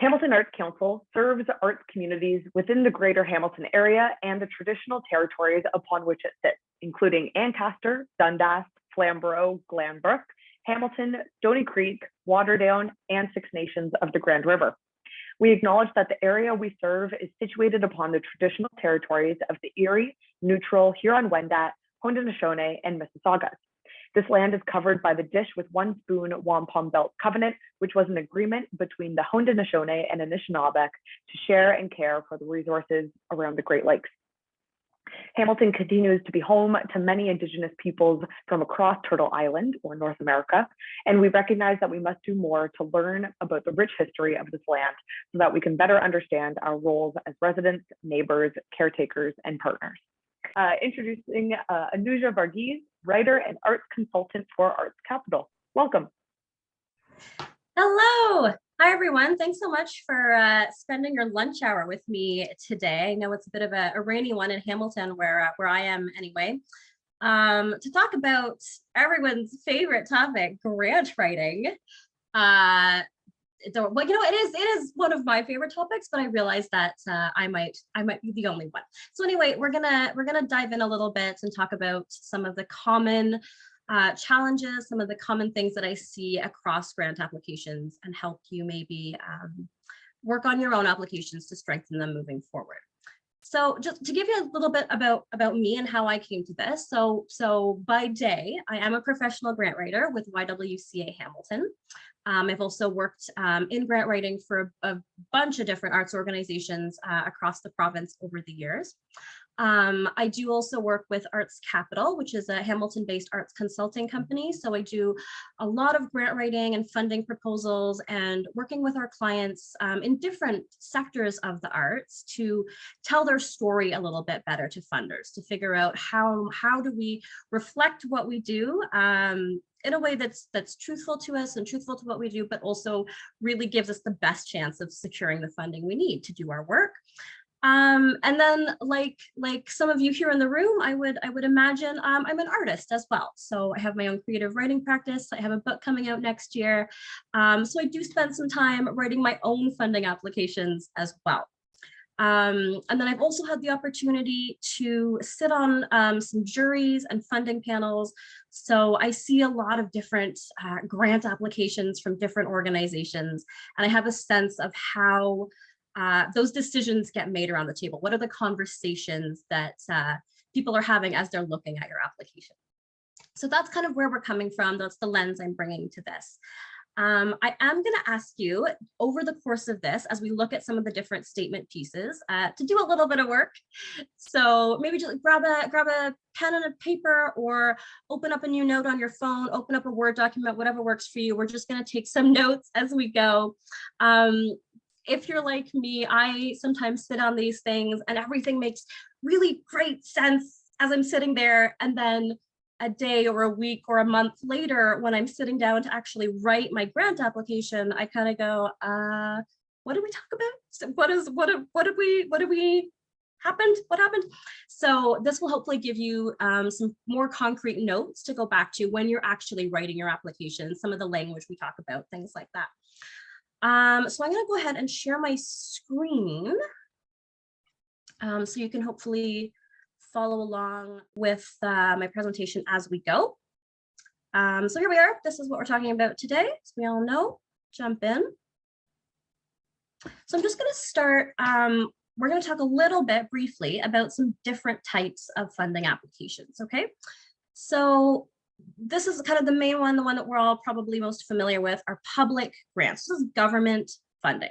Hamilton Arts Council serves arts communities within the greater Hamilton area and the traditional territories upon which it sits, including Ancaster, Dundas, Flamborough, Glanbrook, Hamilton, Stony Creek, Waterdown, and Six Nations of the Grand River. We acknowledge that the area we serve is situated upon the traditional territories of the Erie, Neutral, Huron-Wendat, Haudenosaunee, and Mississaugas. This land is covered by the Dish with One Spoon Wampum Belt Covenant, which was an agreement between the Haudenosaunee and Anishinaabeg to share and care for the resources around the Great Lakes. Hamilton continues to be home to many Indigenous peoples from across Turtle Island, or North America, and we recognize that we must do more to learn about the rich history of this land so that we can better understand our roles as residents, neighbors, caretakers, and partners. Introducing Anuja Varghese, writer and arts consultant for Arts Capital. Welcome. Hello. Hi, everyone. Thanks so much for spending your lunch hour with me today. I know it's a bit of a rainy one in Hamilton where I am anyway, to talk about everyone's favorite topic, grant writing. Well, it is one of my favorite topics, but I realize that I might be the only one. So anyway, we're gonna dive in a little bit and talk about some of the common challenges, some of the common things that I see across grant applications, and help you maybe work on your own applications to strengthen them moving forward. So just to give you a little bit about me and how I came to this. So by day, I am a professional grant writer with YWCA Hamilton. I've also worked in grant writing for a bunch of different arts organizations across the province over the years. I do also work with Arts Capital, which is a Hamilton-based arts consulting company. So I do a lot of grant writing and funding proposals and working with our clients in different sectors of the arts to tell their story a little bit better to funders, to figure out how do we reflect what we do in a way that's truthful to us and truthful to what we do, but also really gives us the best chance of securing the funding we need to do our work. And then like some of you here in the room, I would imagine I'm an artist as well. So I have my own creative writing practice. I have a book coming out next year. So I do spend some time writing my own funding applications as well. And then I've also had the opportunity to sit on some juries and funding panels. So I see a lot of different grant applications from different organizations, and I have a sense of how those decisions get made around the table. What are the conversations that people are having as they're looking at your application? So that's kind of where we're coming from. That's the lens I'm bringing to this. I am going to ask you over the course of this, as we look at some of the different statement pieces, to do a little bit of work. So maybe just grab a pen and a paper, or open up a new note on your phone, open up a Word document, whatever works for you. We're just going to take some notes as we go. If you're like me, I sometimes sit on these things and everything makes really great sense as I'm sitting there, and then a day or a week or a month later, when I'm sitting down to actually write my grant application, I kind of go, what did we talk about? What happened? So this will hopefully give you some more concrete notes to go back to when you're actually writing your application, some of the language we talk about, things like that. So I'm going to go ahead and share my screen so you can hopefully follow along with my presentation as we go. So here we are. This is what we're talking about today. As we all know, jump in. So I'm just going to start. We're going to talk a little bit briefly about some different types of funding applications. Okay, so this is kind of the main one, the one that we're all probably most familiar with, are public grants. This is government funding.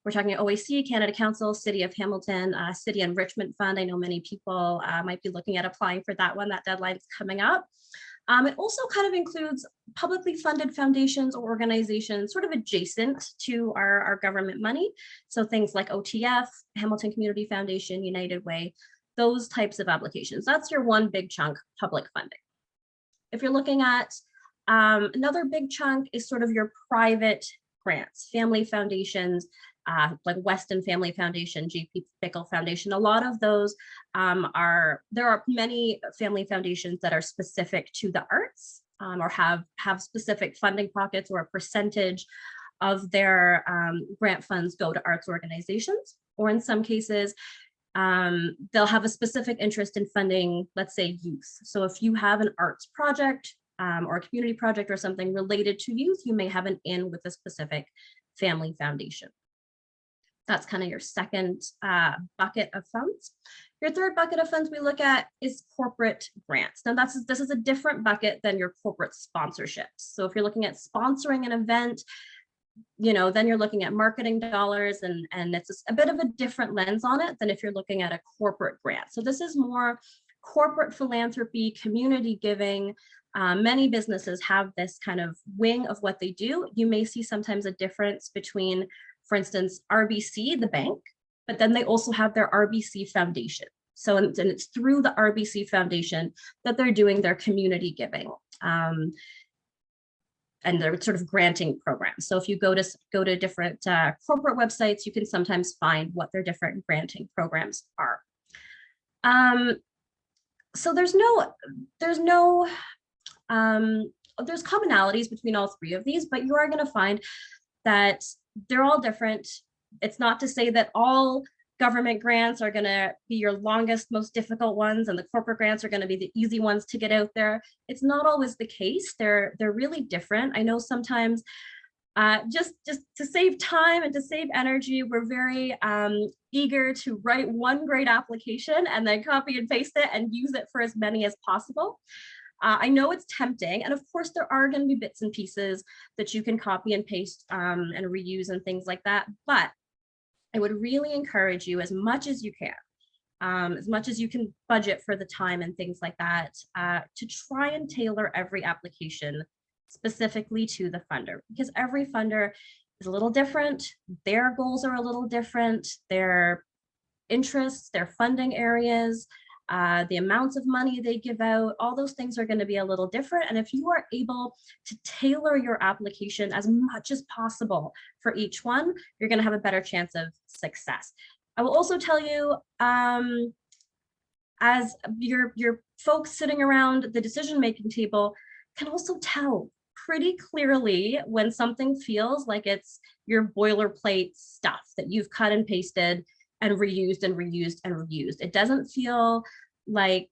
We're talking OAC, Canada Council, City of Hamilton, City Enrichment Fund. I know many people might be looking at applying for that one. That deadline is coming up. It also kind of includes publicly funded foundations or organizations sort of adjacent to our government money. So things like OTF, Hamilton Community Foundation, United Way, those types of applications. That's your one big chunk, public funding. If you're looking at another big chunk is sort of your private grants, family foundations, like Weston Family Foundation, J.P. Bickle Foundation. A lot of those there are many family foundations that are specific to the arts or have specific funding pockets or a percentage of their grant funds go to arts organizations, or in some cases, they'll have a specific interest in funding, let's say, youth. So if you have an arts project or a community project or something related to youth, you may have an in with a specific family foundation. That's kind of your second bucket of funds. Your third bucket of funds we look at is corporate grants. Now this is a different bucket than your corporate sponsorships. So if you're looking at sponsoring an event, then you're looking at marketing dollars, and it's a bit of a different lens on it than if you're looking at a corporate grant. So this is more corporate philanthropy, community giving. Many businesses have this kind of wing of what they do. You may see sometimes a difference between, for instance, RBC, the bank, but then they also have their RBC Foundation. So and it's through the RBC Foundation that they're doing their community giving. And their sort of granting programs. So if you go to different corporate websites, you can sometimes find what their different granting programs are. So there's commonalities between all three of these, but you are going to find that they're all different. It's not to say that all government grants are going to be your longest, most difficult ones, and the corporate grants are going to be the easy ones to get out there. It's not always the case. They're really different. I know sometimes just to save time and to save energy, we're very eager to write one great application and then copy and paste it and use it for as many as possible. I know it's tempting, and of course there are going to be bits and pieces that you can copy and paste and reuse and things like that, but I would really encourage you, as much as you can, as much as you can budget for the time and things like that, to try and tailor every application specifically to the funder, because every funder is a little different. Their goals are a little different. Their interests, their funding areas, the amounts of money they give out, all those things are going to be a little different. And if you are able to tailor your application as much as possible for each one, you're going to have a better chance of success. I will also tell you, as your folks sitting around the decision-making table can also tell pretty clearly when something feels like it's your boilerplate stuff that you've cut and pasted and reused and reused and reused. It doesn't feel like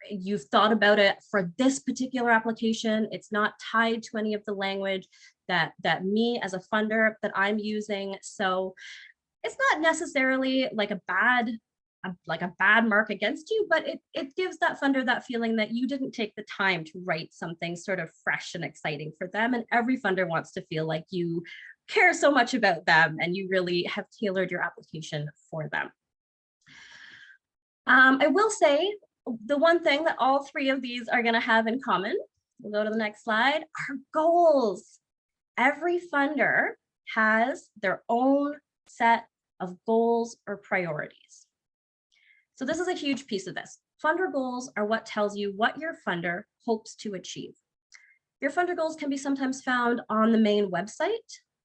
you've thought about it for this particular application. It's not tied to any of the language that me as a funder that I'm using. So it's not necessarily like a bad mark against you, but it gives that funder that feeling that you didn't take the time to write something sort of fresh and exciting for them. And every funder wants to feel like you care so much about them and you really have tailored your application for them. I will say the one thing that all three of these are going to have in common, we'll go to the next slide, are goals. Every funder has their own set of goals or priorities. So this is a huge piece of this. Funder goals are what tells you what your funder hopes to achieve. Your funder goals can be sometimes found on the main website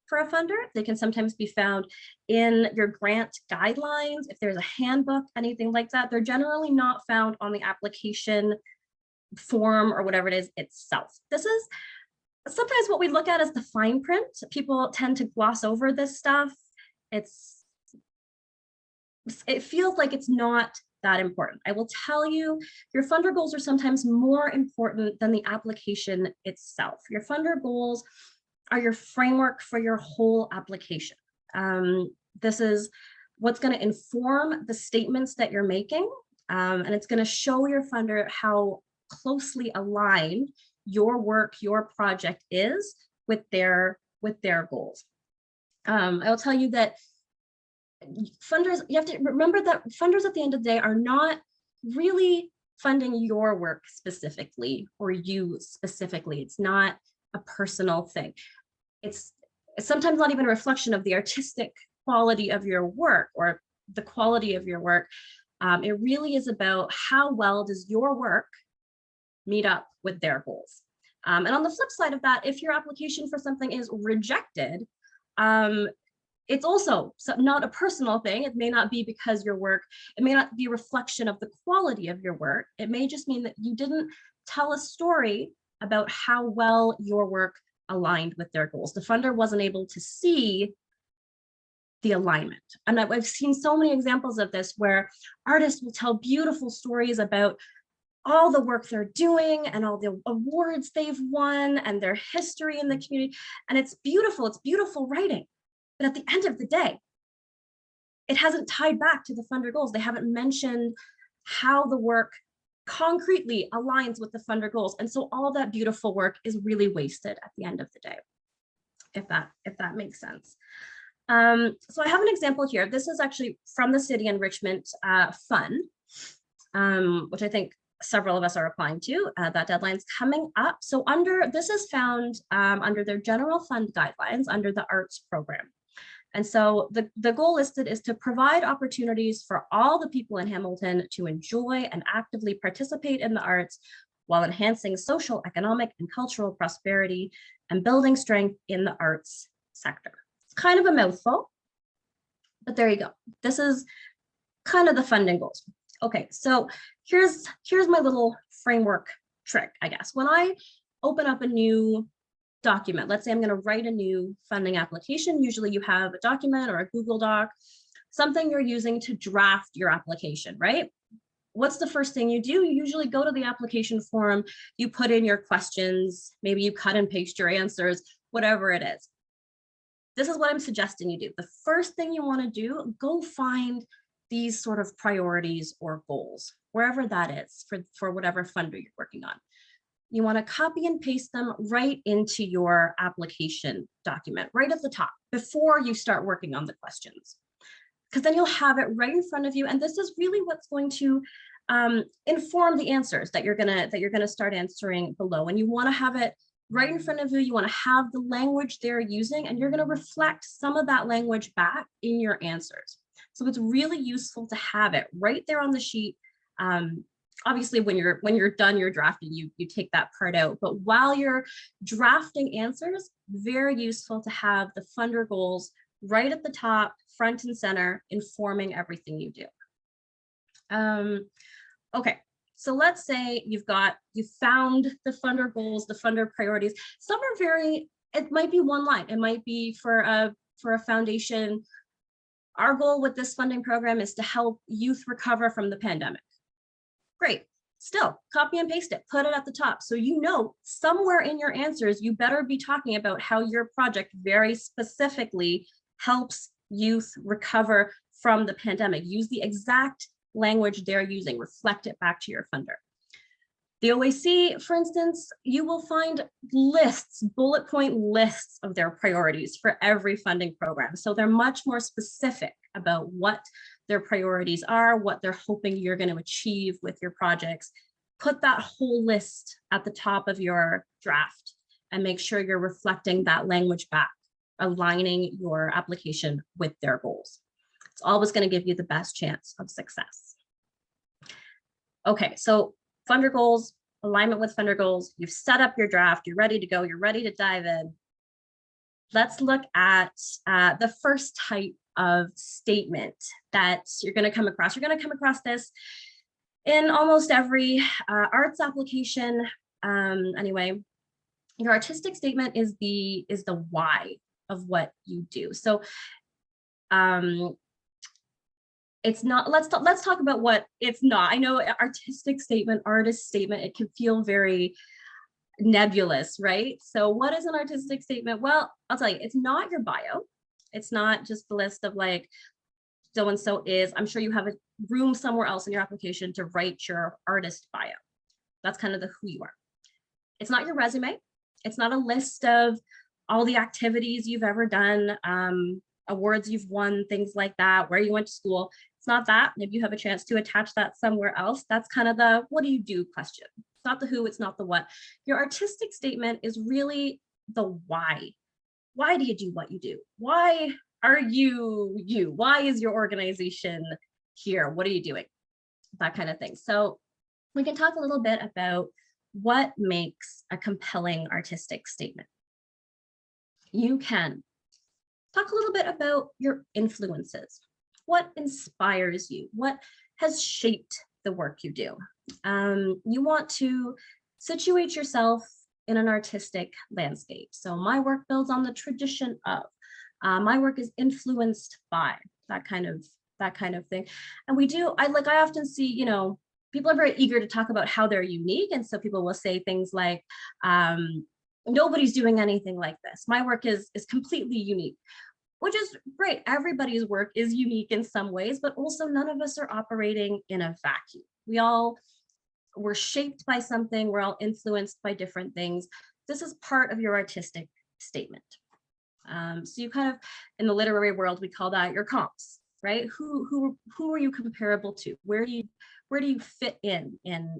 for a funder. They can sometimes be found in your grant guidelines. If there's a handbook, anything like that, they're generally not found on the application form or whatever it is itself. This is sometimes what we look at as the fine print. People tend to gloss over this stuff. It feels like it's not that important. I will tell you, your funder goals are sometimes more important than the application itself. Your funder goals are your framework for your whole application. This is what's going to inform the statements that you're making, and it's going to show your funder how closely aligned your work, your project is with their goals. I will tell you that funders, you have to remember that funders at the end of the day are not really funding your work specifically or you specifically. It's not a personal thing. It's sometimes not even a reflection of the artistic quality of your work or the quality of your work. It really is about how well does your work meet up with their goals. And on the flip side of that, if your application for something is rejected, it's also not a personal thing. It may not be because your work, it may not be a reflection of the quality of your work. It may just mean that you didn't tell a story about how well your work aligned with their goals. The funder wasn't able to see the alignment. And I've seen so many examples of this where artists will tell beautiful stories about all the work they're doing and all the awards they've won and their history in the community. And it's beautiful writing. But at the end of the day, it hasn't tied back to the funder goals. They haven't mentioned how the work concretely aligns with the funder goals. And so all that beautiful work is really wasted at the end of the day, if that makes sense. So I have an example here. This is actually from the City Enrichment Fund, which I think several of us are applying to. That deadline's coming up. So this is found under their general fund guidelines under the arts program. And so the goal listed is to provide opportunities for all the people in Hamilton to enjoy and actively participate in the arts while enhancing social, economic, and cultural prosperity and building strength in the arts sector. It's kind of a mouthful, but there you go. This is kind of the funding goals. Okay, so here's my little framework trick, I guess. When I open up a new document, let's say I'm going to write a new funding application. Usually you have a document or a Google Doc, something you're using to draft your application, right? What's the first thing you do? You usually go to the application form, you put in your questions, maybe you cut and paste your answers, whatever it is. This is what I'm suggesting you do. The first thing you want to do, go find these sort of priorities or goals, wherever that is for whatever funder you're working on. You want to copy and paste them right into your application document, right at the top, before you start working on the questions. Because then you'll have it right in front of you. And this is really what's going to inform the answers that you're gonna start answering below. And you want to have it right in front of you. You want to have the language they're using, and you're going to reflect some of that language back in your answers. So it's really useful to have it right there on the sheet. Obviously, when you're done your drafting, you take that part out. But while you're drafting answers, very useful to have the funder goals right at the top, front and center, informing everything you do. Okay, so let's say you found the funder goals, the funder priorities. Some are it might be one line. It might be for a foundation. Our goal with this funding program is to help youth recover from the pandemic. Great. Still, copy and paste it, put it at the top. So you know somewhere in your answers, you better be talking about how your project very specifically helps youth recover from the pandemic. Use the exact language they're using, reflect it back to your funder. The OAC, for instance, you will find lists, bullet point lists of their priorities for every funding program. So they're much more specific about what their priorities are, what they're hoping you're going to achieve with your projects. Put that whole list at the top of your draft and make sure you're reflecting that language back, aligning your application with their goals. It's always going to give you the best chance of success. Okay, so funder goals, alignment with funder goals, you've set up your draft, you're ready to go, you're ready to dive in. Let's look at the first type of statement that you're going to come across. You're going to come across this in almost every arts application. Anyway, your artistic statement is the why of what you do. So it's not, let's talk about what it's not. I know artistic statement, artist statement, it can feel very nebulous, right? So what is an artistic statement? Well, I'll tell you, it's not your bio. It's not just the list of like, so-and-so is, I'm sure you have a room somewhere else in your application to write your artist bio. That's kind of the who you are. It's not your resume. It's not a list of all the activities you've ever done, awards you've won, things like that, where you went to school. It's not that. Maybe you have a chance to attach that somewhere else. That's kind of the what do you do question. It's not the who, it's not the what. Your artistic statement is really the why. Why do you do what you do? Why are you you? Why is your organization here? What are you doing? That kind of thing. So we can talk a little bit about what makes a compelling artistic statement. You can talk a little bit about your influences. What inspires you? What has shaped the work you do? You want to situate yourself in an artistic landscape. So my work builds on the tradition of, my work is influenced by, that kind of thing. And I often see, you know, people are very eager to talk about how they're unique. And so people will say things like, nobody's doing anything like this. My work is completely unique, which is great. Everybody's work is unique in some ways, but also none of us are operating in a vacuum. We're shaped by something. We're all influenced by different things. This is part of your artistic statement. So you kind of, in the literary world, we call that your comps, right? Who are you comparable to? Where do you fit in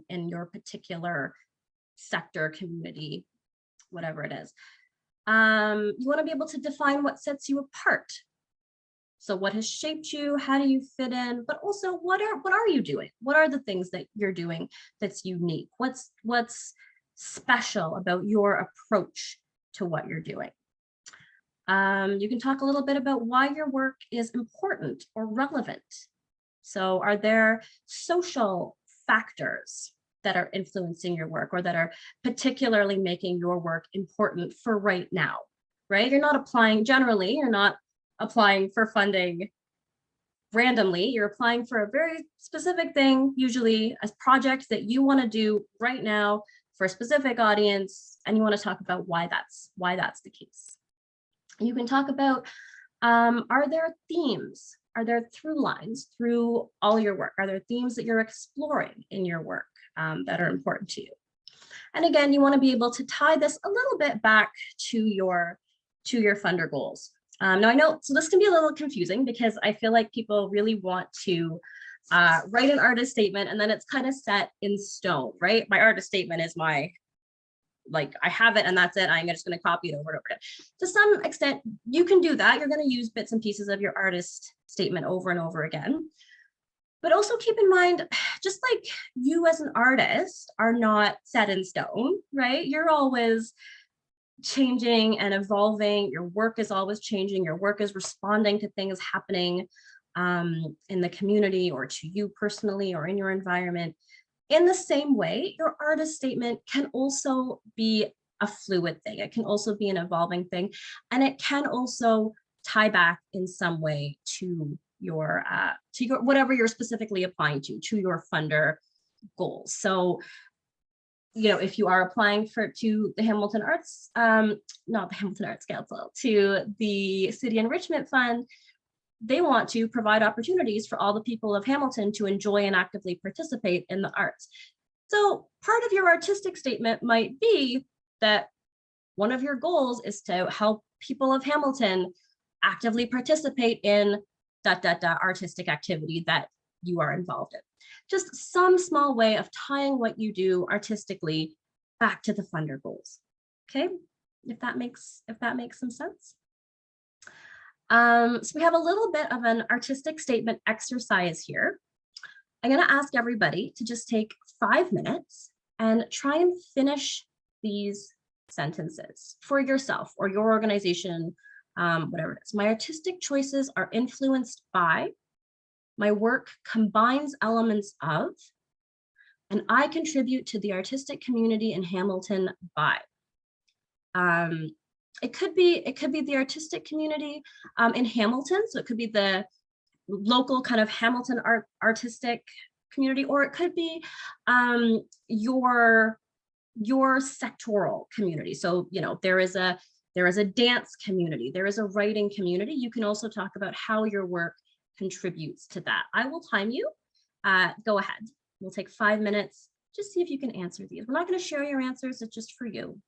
your particular sector, community, whatever it is? You want to be able to define what sets you apart. So what has shaped you? How do you fit in? But also, what are you doing? What are the things that you're doing that's unique? What's special about your approach to what you're doing? You can talk a little bit about why your work is important or relevant. So are there social factors that are influencing your work or that are particularly making your work important for right now, right? You're not applying for funding randomly. You're applying for a very specific thing, usually a project that you want to do right now for a specific audience, and you want to talk about why that's the case. You can talk about, are there themes? Are there through lines through all your work? Are there themes that you're exploring in your work that are important to you? And again, you want to be able to tie this a little bit back to your funder goals. Now I know, so this can be a little confusing because I feel like people really want to write an artist statement and then it's kind of set in stone, right? My artist statement is I have it and that's it. I'm just going to copy it over and over again. To some extent, you can do that. You're going to use bits and pieces of your artist statement over and over again. But also keep in mind, just like you as an artist are not set in stone, right? You're always changing and evolving. Your work is always changing. Your work is responding to things happening in the community or to you personally or in your environment. In the same way, your artist statement can also be a fluid thing. It can also be an evolving thing. And it can also tie back in some way to your whatever you're specifically applying to your funder goals. So, you know, if you are applying to the Hamilton Arts, not the Hamilton Arts Council, to the City Enrichment Fund, they want to provide opportunities for all the people of Hamilton to enjoy and actively participate in the arts. So part of your artistic statement might be that one of your goals is to help people of Hamilton actively participate in ... artistic activity that you are involved in. Just some small way of tying what you do artistically back to the funder goals. Okay, if that makes some sense. So we have a little bit of an artistic statement exercise here. I'm going to ask everybody to just take 5 minutes and try and finish these sentences for yourself or your organization, whatever it is. My artistic choices are influenced by, my work combines elements of, and I contribute to the artistic community in Hamilton by. It could be the artistic community in Hamilton, so it could be the local kind of Hamilton artistic community, or it could be your sectoral community. So, you know, there is a dance community, there is a writing community. You can also talk about how your work contributes to that. I will time you. Go ahead. We'll take 5 minutes. Just see if you can answer these. We're not going to share your answers. It's just for you.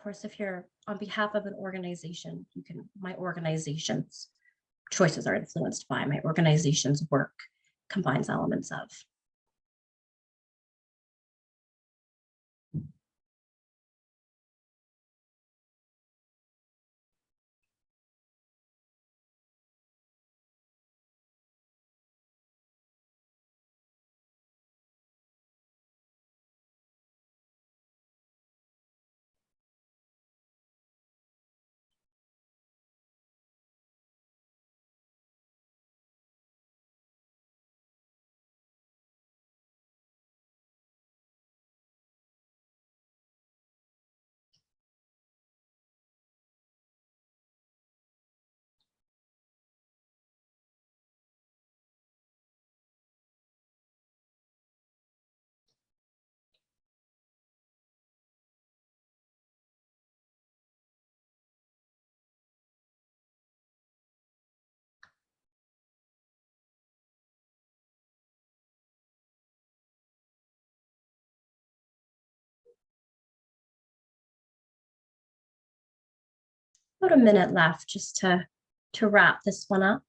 course, if you're on behalf of an organization, you can, my organization's choices are influenced by, my organization's work combines elements of. About a minute left just to wrap this one up.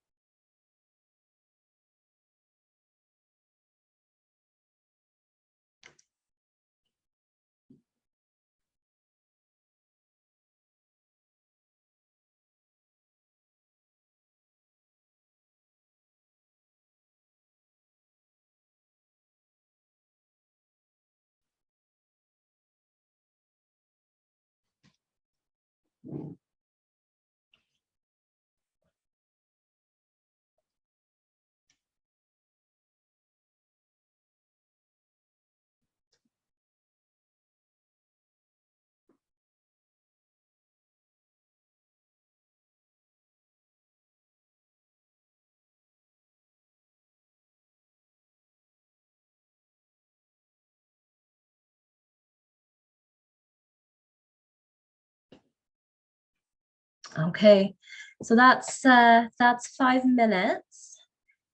Okay, so that's 5 minutes.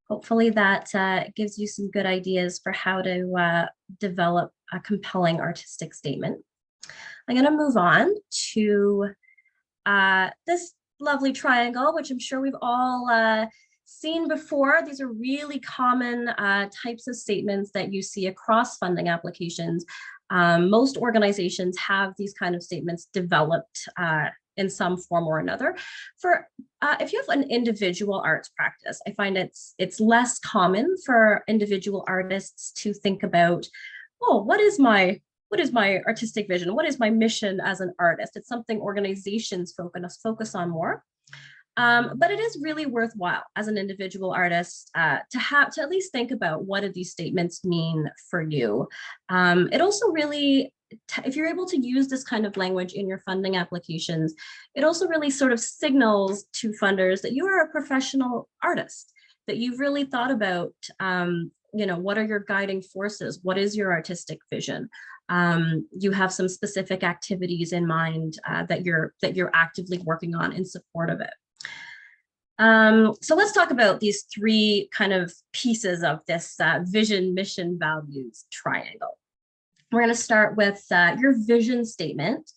Hopefully that gives you some good ideas for how to develop a compelling artistic statement. I'm going to move on to this lovely triangle, which I'm sure we've all seen before. These are really common types of statements that you see across funding applications. Most organizations have these kind of statements developed in some form or another. For if you have an individual arts practice, I find it's less common for individual artists to think about, oh, what is my artistic vision? What is my mission as an artist? It's something organizations focus on more. But it is really worthwhile as an individual artist to at least think about what do these statements mean for you. It also really, if you're able to use this kind of language in your funding applications, it also really sort of signals to funders that you are a professional artist, that you've really thought about, what are your guiding forces? What is your artistic vision? You have some specific activities in mind that you're actively working on in support of it. So let's talk about these 3 kind of pieces of this vision, mission, values triangle. We're going to start with your vision statement.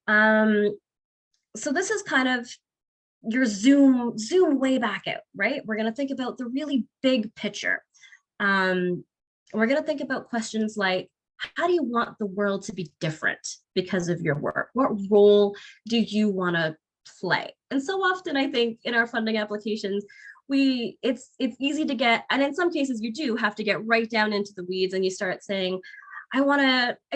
So this is kind of your zoom way back out, right? We're going to think about the really big picture. We're going to think about questions like, how do you want the world to be different because of your work? What role do you want to play? And so often I think in our funding applications, it's easy to get, and in some cases you do have to get right down into the weeds and you start saying, I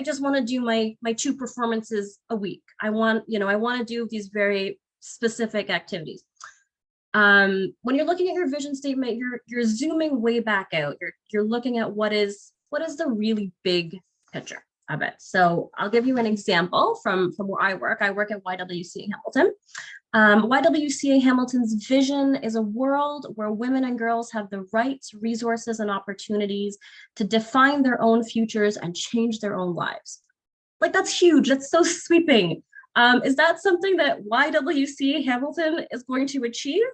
just want to do my 2 performances a week. I want to do these very specific activities. When you're looking at your vision statement, you're zooming way back out. You're looking at what is the really big picture of it. So I'll give you an example from where I work. I work at YWCA Hamilton. YWCA Hamilton's vision is a world where women and girls have the rights, resources, and opportunities to define their own futures and change their own lives. Like, that's huge. That's so sweeping. Is that something that YWCA Hamilton is going to achieve?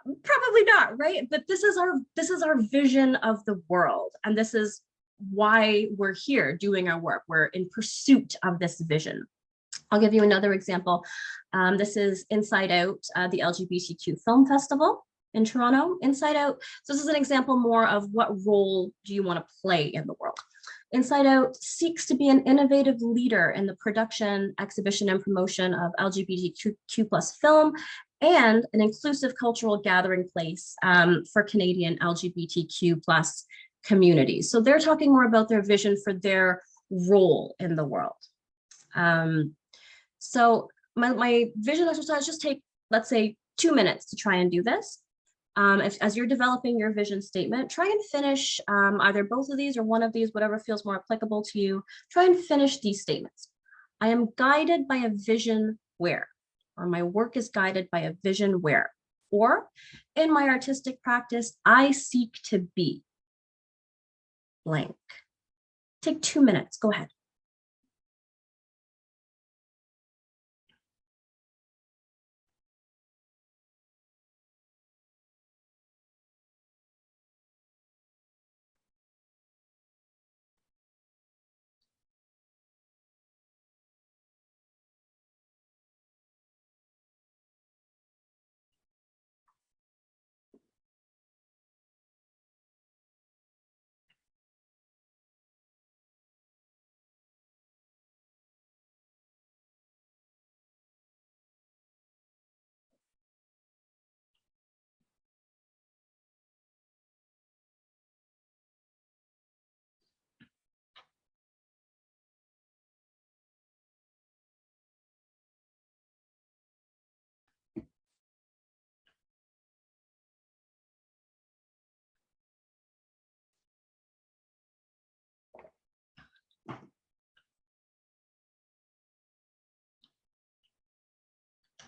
Probably not, right? But this is our vision of the world, and this is why we're here doing our work. We're in pursuit of this vision. I'll give you another example. This is Inside Out, the LGBTQ Film Festival in Toronto. Inside Out, so this is an example more of what role do you want to play in the world. Inside Out seeks to be an innovative leader in the production, exhibition, and promotion of LGBTQ plus film and an inclusive cultural gathering place for Canadian LGBTQ plus communities. So they're talking more about their vision for their role in the world. So my vision exercise, just take, let's say, 2 minutes to try and do this. As you're developing your vision statement, try and finish either both of these or one of these, whatever feels more applicable to you. Try and finish these statements. I am guided by a vision where, or my work is guided by a vision where, or in my artistic practice, I seek to be blank. Take 2 minutes, go ahead.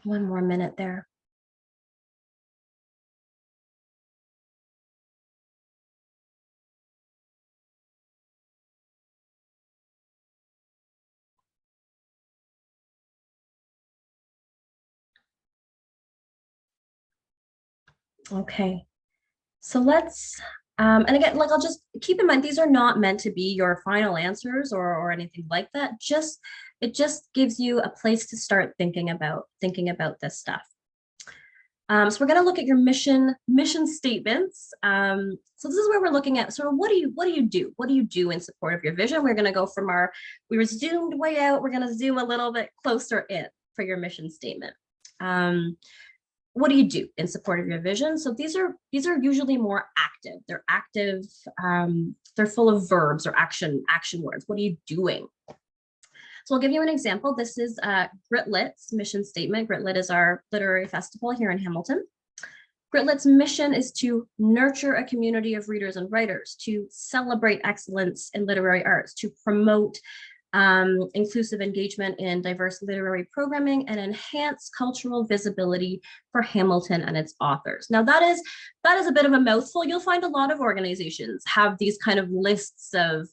One more minute there. Okay, so let's, and again, like I'll just keep in mind, these are not meant to be your final answers or anything like that. It just gives you a place to start thinking about this stuff. So we're going to look at your mission statements. So this is where we're looking at sort of what do you do in support of your vision. We're going to go from we were zoomed way out. We're going to zoom a little bit closer in for your mission statement. What do you do in support of your vision? So these are usually more active. They're active. They're full of verbs or action words. What are you doing? So I'll give you an example. This is Gritlit's mission statement. Gritlit is our literary festival here in Hamilton. Gritlit's mission is to nurture a community of readers and writers, to celebrate excellence in literary arts, to promote inclusive engagement in diverse literary programming, and enhance cultural visibility for Hamilton and its authors. Now that is a bit of a mouthful. You'll find a lot of organizations have these kind of lists of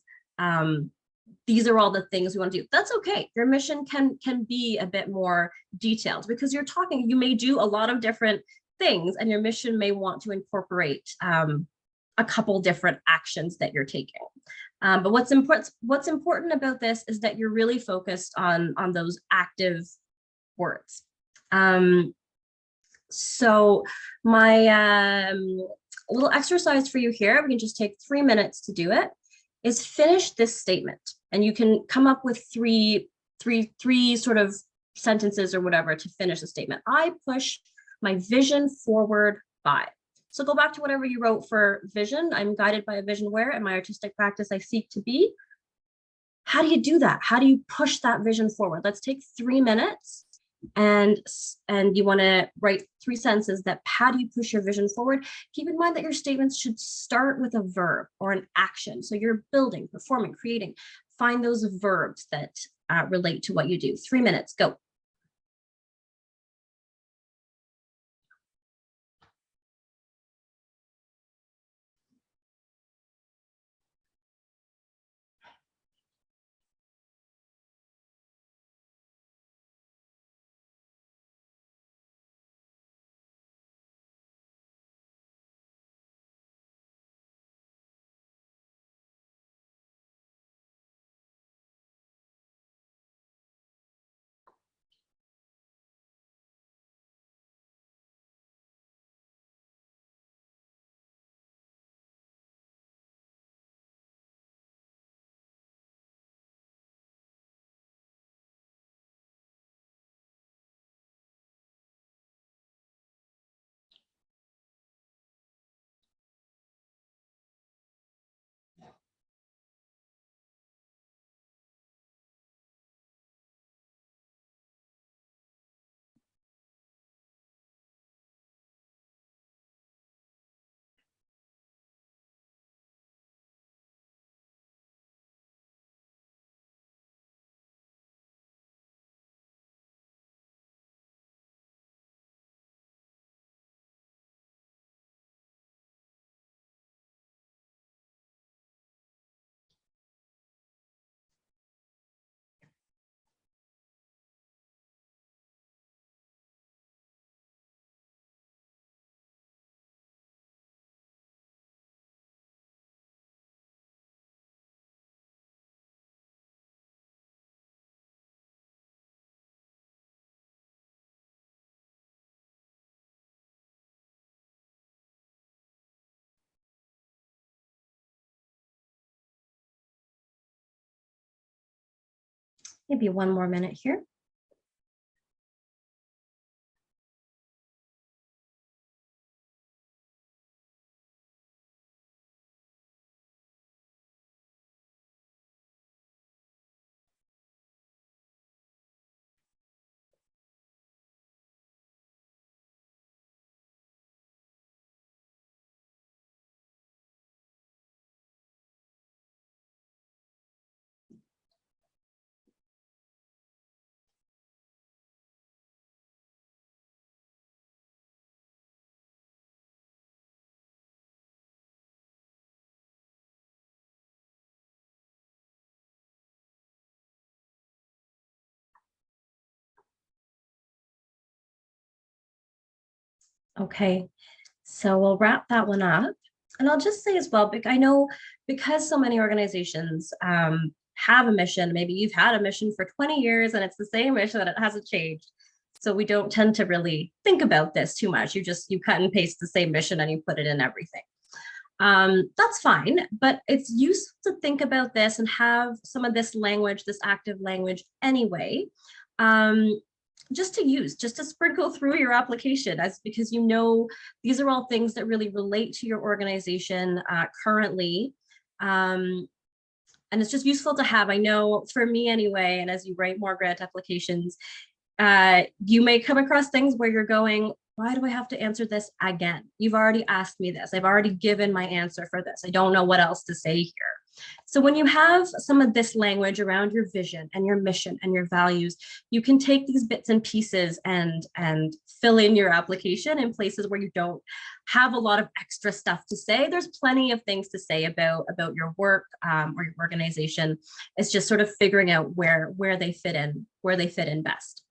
these are all the things we want to do. That's okay. Your mission can be a bit more detailed because you may do a lot of different things and your mission may want to incorporate a couple different actions that you're taking. But what's important about this is that you're really focused on those active words. So my little exercise for you here, we can just take 3 minutes to do it, is finish this statement. And you can come up with three sort of sentences or whatever to finish the statement. I push my vision forward by. So go back to whatever you wrote for vision. I'm guided by a vision where in my artistic practice I seek to be. How do you do that? How do you push that vision forward? Let's take 3 minutes and you want to write 3 sentences that how do you push your vision forward? Keep in mind that your statements should start with a verb or an action. So you're building, performing, creating. Find those verbs that relate to what you do. 3 minutes, go. Maybe one more minute here. Okay, so we'll wrap that one up. And I'll just say as well, I know because so many organizations have a mission, maybe you've had a mission for 20 years and it's the same mission that it hasn't changed. So we don't tend to really think about this too much. You cut and paste the same mission and you put it in everything. That's fine, but it's useful to think about this and have some of this language, this active language anyway. Just to sprinkle through your application, because these are all things that really relate to your organization currently. And it's just useful to have. I know for me anyway, and as you write more grant applications, you may come across things where you're going, why do I have to answer this again? You've already asked me this. I've already given my answer for this. I don't know what else to say here. So when you have some of this language around your vision and your mission and your values, you can take these bits and pieces and fill in your application in places where you don't have a lot of extra stuff to say. There's plenty of things to say about your work or your organization. It's just sort of figuring out where they fit in best.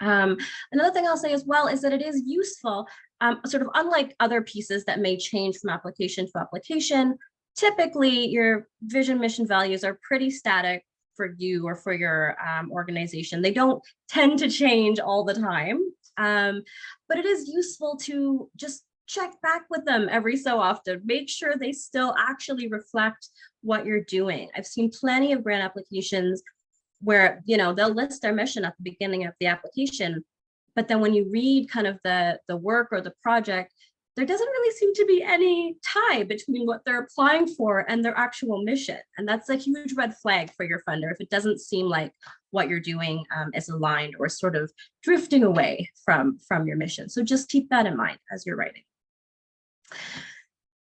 Another thing I'll say as well is that it is useful, sort of unlike other pieces that may change from application to application. Typically, your vision, mission, values are pretty static for you or for your organization. They don't tend to change all the time, but it is useful to just check back with them every so often. Make sure they still actually reflect what you're doing. I've seen plenty of grant applications where they'll list their mission at the beginning of the application, but then when you read kind of the work or the project, there doesn't really seem to be any tie between what they're applying for and their actual mission. And that's a huge red flag for your funder if it doesn't seem like what you're doing is aligned or sort of drifting away from your mission. So just keep that in mind as you're writing.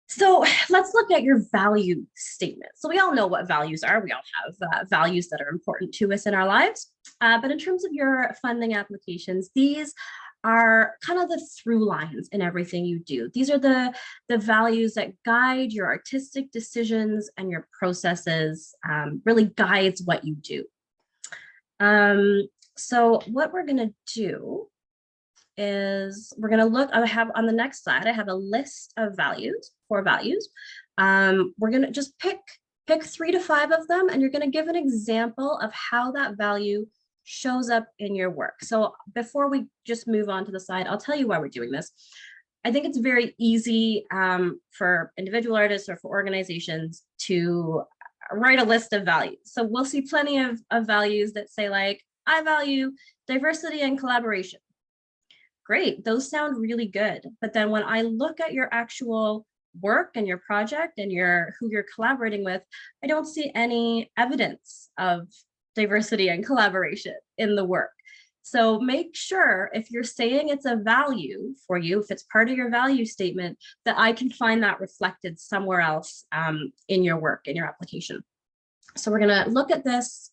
So let's look at your value statement. So we all know what values are. We all have values that are important to us in our lives. But in terms of your funding applications, these are kind of the through lines in everything you do. These are the values that guide your artistic decisions and your processes, really guides what you do. So what we're going to do is we're going to look, I have on the next slide, I have a list of values, 4 values. We're going to just pick 3 to 5 of them, and you're going to give an example of how that value shows up in your work. So before we just move on to the slide, I'll tell you why we're doing this. I think it's very easy for individual artists or for organizations to write a list of values. So we'll see plenty of values that say like, I value diversity and collaboration. Great, those sound really good. But then when I look at your actual work and your project and who you're collaborating with, I don't see any evidence of diversity and collaboration in the work. So make sure if you're saying it's a value for you, if it's part of your value statement, that I can find that reflected somewhere else in your work, in your application. So we're gonna look at this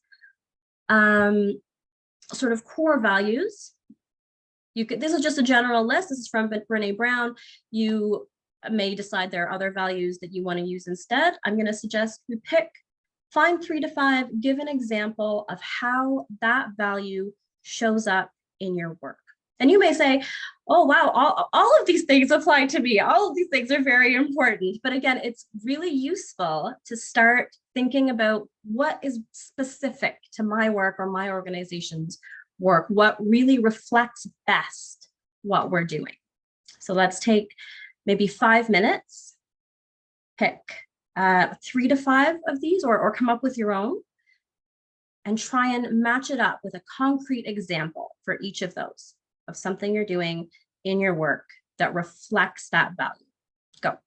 sort of core values. This is just a general list. This is from Brené Brown. You may decide there are other values that you want to use instead. I'm going to suggest we find 3 to 5, give an example of how that value shows up in your work. And you may say, oh, wow, all of these things apply to me. All of these things are very important. But again, it's really useful to start thinking about what is specific to my work or my organization's work, what really reflects best what we're doing. So let's take maybe 5 minutes, pick 3 to 5 of these or come up with your own. and try and match it up with a concrete example for each of those, of something you're doing in your work that reflects that value. Go.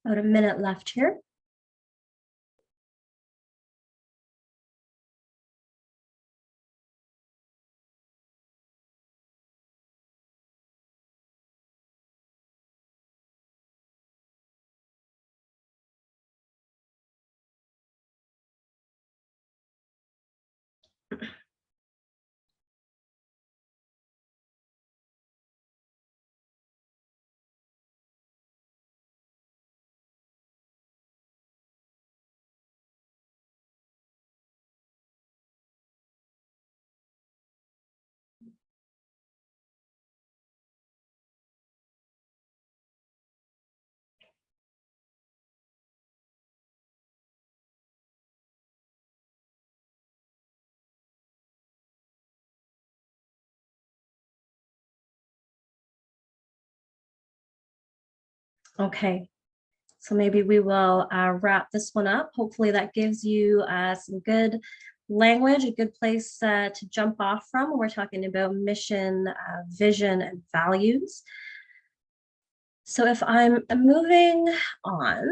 About a minute left here. Okay, so maybe we will wrap this one up. Hopefully that gives you some good language, a good place to jump off from when we're talking about mission, vision, and values. So if I'm moving on,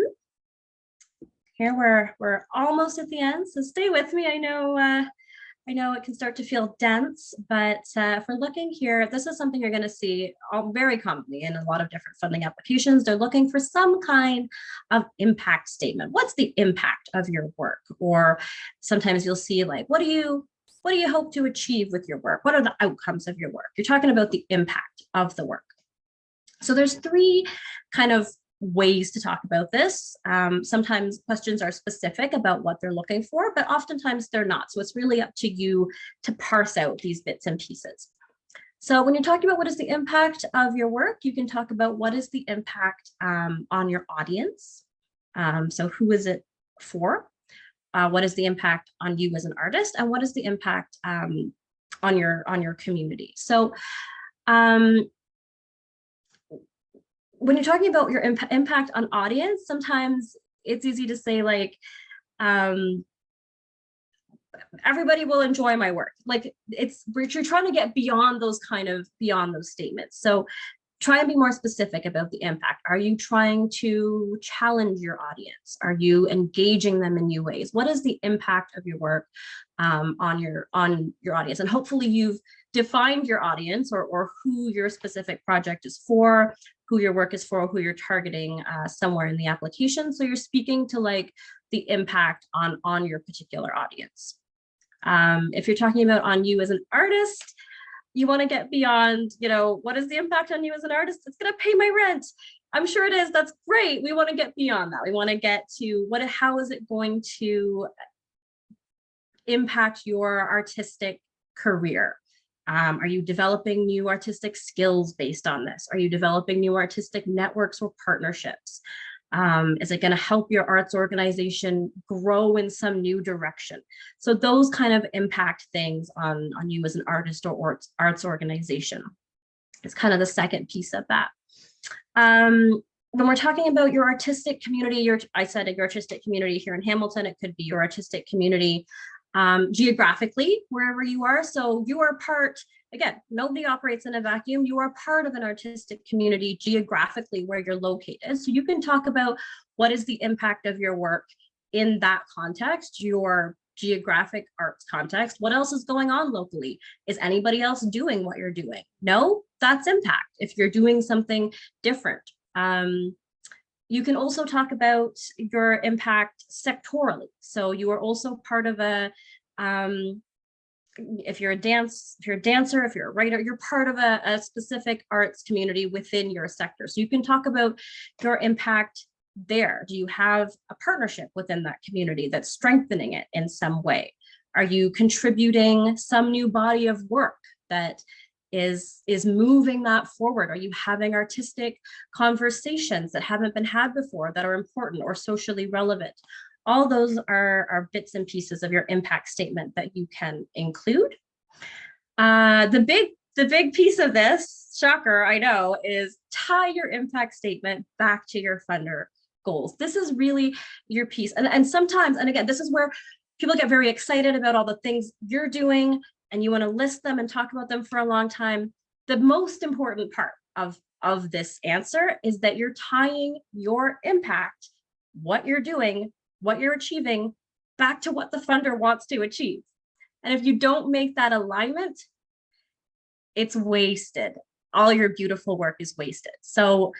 here we're almost at the end, so stay with me. I know it can start to feel dense, but if we're looking here, this is something you're going to see very commonly in a lot of different funding applications. They're looking for some kind of impact statement. What's the impact of your work? Or sometimes you'll see like, what do you hope to achieve with your work? What are the outcomes of your work? You're talking about the impact of the work. So there's three kind of ways to talk about this. Sometimes questions are specific about what they're looking for, but oftentimes they're not. So it's really up to you to parse out these bits and pieces. So when you're talking about what is the impact of your work, you can talk about what is the impact on your audience. So who is it for? What is the impact on you as an artist? And what is the impact on your community? So when you're talking about your impact on audience, sometimes it's easy to say like, everybody will enjoy my work. Like you're trying to get beyond those statements. So try and be more specific about the impact. Are you trying to challenge your audience? Are you engaging them in new ways? What is the impact of your work on your audience? And hopefully you've defined your audience or who your specific project is for, who your work is for, who you're targeting somewhere in the application. So you're speaking to like the impact on your particular audience. If you're talking about on you as an artist, you want to get beyond, what is the impact on you as an artist? It's going to pay my rent. I'm sure it is. That's great. We want to get beyond that. We want to get to how is it going to impact your artistic career? Are you developing new artistic skills based on this? Are you developing new artistic networks or partnerships? Is it going to help your arts organization grow in some new direction? So those kind of impact things on you as an artist or arts organization is kind of the second piece of that. When we're talking about your artistic community, I said your artistic community here in Hamilton, it could be your artistic community geographically, wherever you are. So you are part, again, nobody operates in a vacuum. You are part of an artistic community geographically where you're located. So you can talk about what is the impact of your work in that context, your geographic arts context. What else is going on locally? Is anybody else doing what you're doing? No, that's impact if you're doing something different. You can also talk about your impact sectorally. So you are also part of if you're a dancer, if you're a writer, you're part of a specific arts community within your sector. So you can talk about your impact there. Do you have a partnership within that community that's strengthening it in some way? Are you contributing some new body of work that is moving that forward? Are you having artistic conversations that haven't been had before that are important or socially relevant? All those are bits and pieces of your impact statement that you can include. The big piece of this, shocker, I know, is tie your impact statement back to your funder goals. This is really your piece. And sometimes, and again, this is where people get very excited about all the things you're doing and you want to list them and talk about them for a long time. The most important part of this answer is that you're tying your impact, what you're doing, what you're achieving, back to what the funder wants to achieve. And if you don't make that alignment, it's wasted. All your beautiful work is wasted. So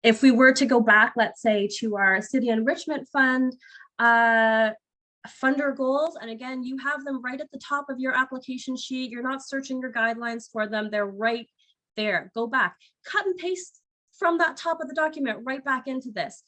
if we were to go back, let's say, to our City Enrichment Fund, funder goals, and again, you have them right at the top of your application sheet. You're not searching your guidelines for them. They're right there. Go back, cut and paste from that top of the document right back into this.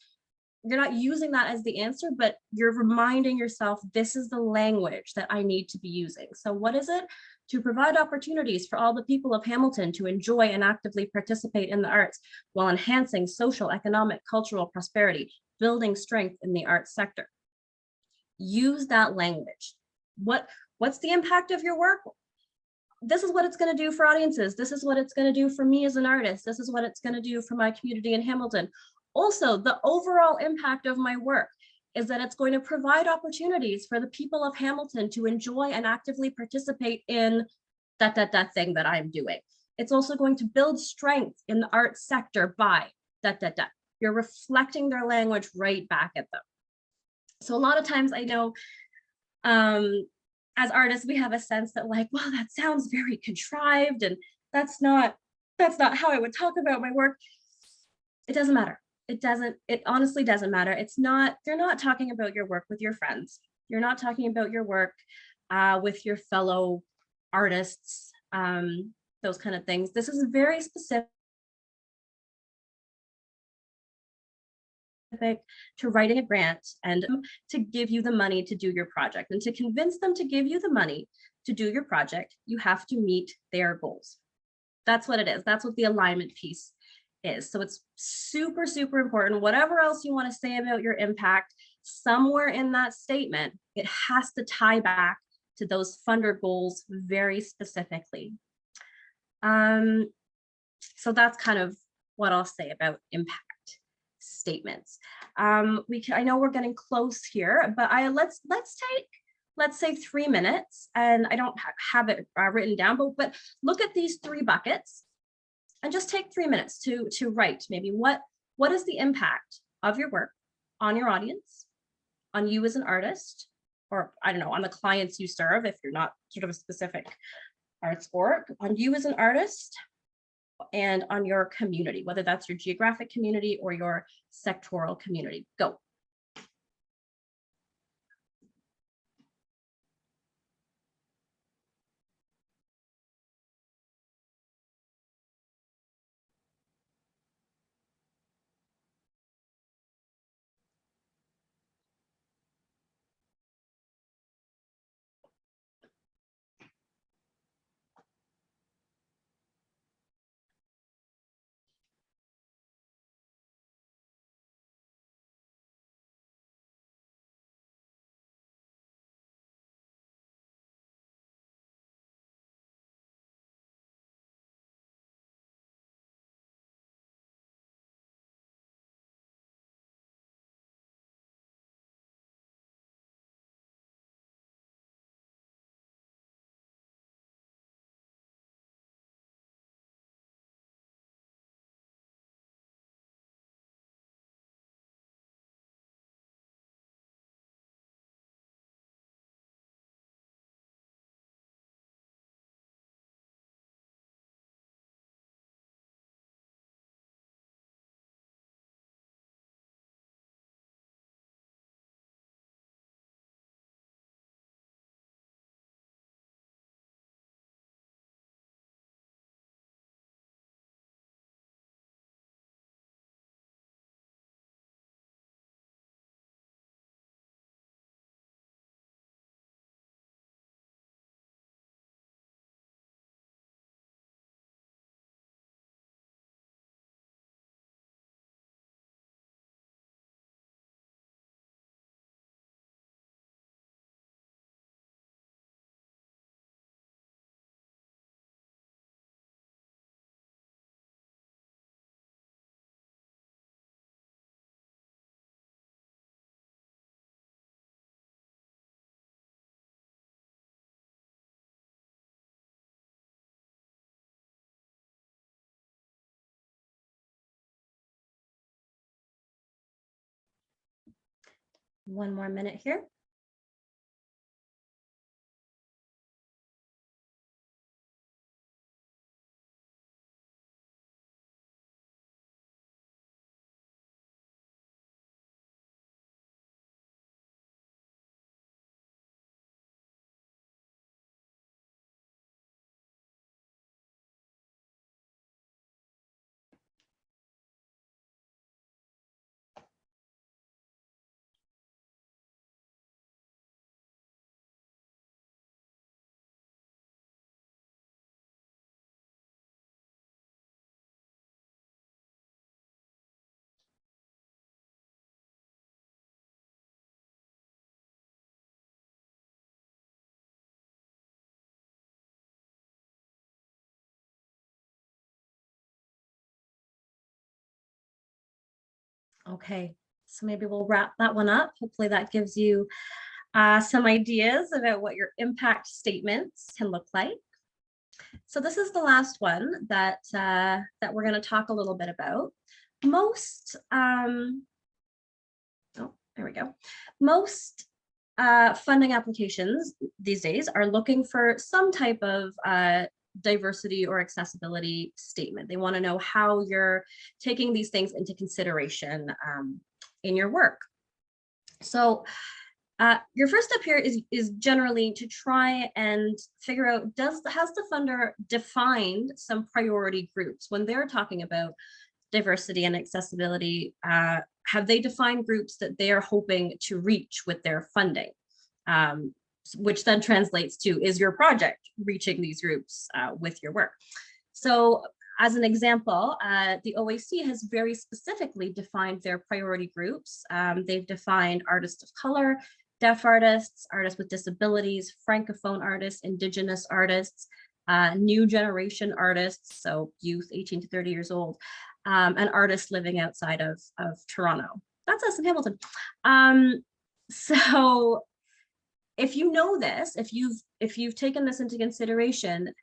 You're not using that as the answer, but you're reminding yourself, this is the language that I need to be using. So what is it? To provide opportunities for all the people of Hamilton to enjoy and actively participate in the arts while enhancing social, economic, cultural prosperity, building strength in the arts sector. Use that language. What's the impact of your work? This is what it's going to do for audiences. This is what it's going to do for me as an artist. This is what it's going to do for my community in Hamilton. Also, the overall impact of my work. is that it's going to provide opportunities for the people of Hamilton to enjoy and actively participate in that thing that I'm doing. It's also going to build strength in the arts sector by that. You're reflecting their language right back at them. So a lot of times I know as artists, we have a sense that like, well, that sounds very contrived and that's not how I would talk about my work. It doesn't matter. It honestly doesn't matter. They're not talking about your work with your friends. You're not talking about your work with your fellow artists, those kind of things. This is very specific to writing a grant and to give you the money to do your project. And to convince them to give you the money to do your project, you have to meet their goals. That's what it is. That's what the alignment piece is. So it's super, super important. Whatever else you want to say about your impact, somewhere in that statement, it has to tie back to those funder goals very specifically. So that's kind of what I'll say about impact statements. I know we're getting close here, but let's take, let's say 3 minutes, and I don't have it written down, but look at these 3 buckets and just take 3 minutes to write maybe what is the impact of your work on your audience, on you as an artist, or I don't know, on the clients you serve if you're not sort of a specific arts org, on you as an artist, and on your community, whether that's your geographic community or your sectoral community. Go. One more minute here. Okay, So maybe we'll wrap that one up. Hopefully that gives you some ideas about what your impact statements can look like. So this is the last one that that we're going to talk a little bit about. Most, oh, there we go. Most funding applications these days are looking for some type of diversity or accessibility statement. They want to know how you're taking these things into consideration in your work. So your first step here is generally to try and figure out, has the funder defined some priority groups when they're talking about diversity and accessibility? Have they defined groups that they are hoping to reach with their funding? Which then translates to, is your project reaching these groups with your work? So as an example, the OAC has very specifically defined their priority groups. They've defined artists of color, deaf artists, artists with disabilities, francophone artists, indigenous artists, new generation artists, so youth 18 to 30 years old, and artists living outside of Toronto. That's us in Hamilton. So if you know this, if you've taken this into consideration,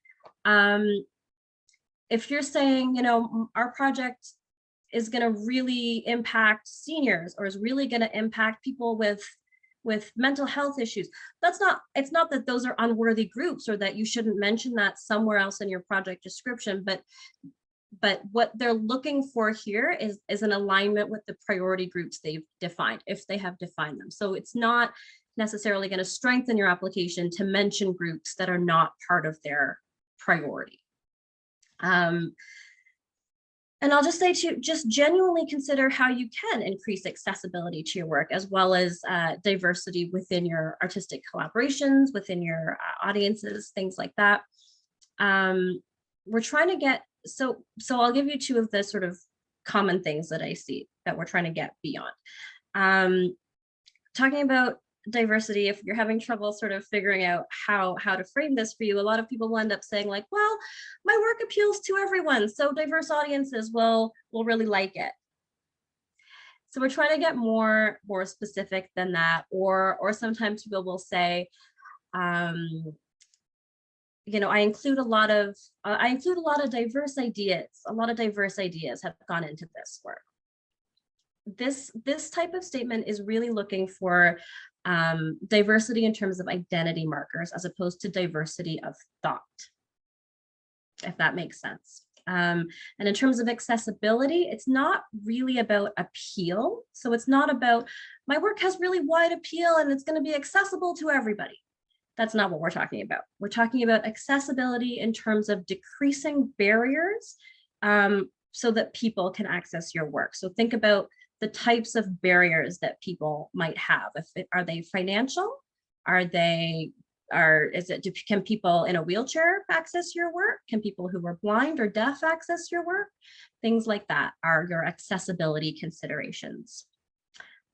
if you're saying, you know, our project is going to really impact seniors, or is really going to impact people with mental health issues, it's not that those are unworthy groups or that you shouldn't mention that somewhere else in your project description, but what they're looking for here is an alignment with the priority groups they've defined, if they have defined them. So it's not necessarily going to strengthen your application to mention groups that are not part of their priority. And I'll just say to just genuinely consider how you can increase accessibility to your work, as well as diversity within your artistic collaborations, within your audiences, things like that. We're trying to get, so I'll give you two of the sort of common things that I see that we're trying to get beyond. Talking about diversity, if you're having trouble sort of figuring out how to frame this for you, a lot of people will end up saying like, well, my work appeals to everyone, so diverse audiences will really like it. So we're trying to get more specific than that, or sometimes people will say, you know, I include a lot of diverse ideas. A lot of diverse ideas have gone into this work. This type of statement is really looking for diversity in terms of identity markers, as opposed to diversity of thought, if that makes sense. And in terms of accessibility, it's not really about appeal. So it's not about, my work has really wide appeal and it's going to be accessible to everybody. That's not what we're talking about. We're talking about accessibility in terms of decreasing barriers so that people can access your work. So think about the types of barriers that people might have. Are they financial? Can people in a wheelchair access your work? Can people who are blind or deaf access your work? Things like that are your accessibility considerations.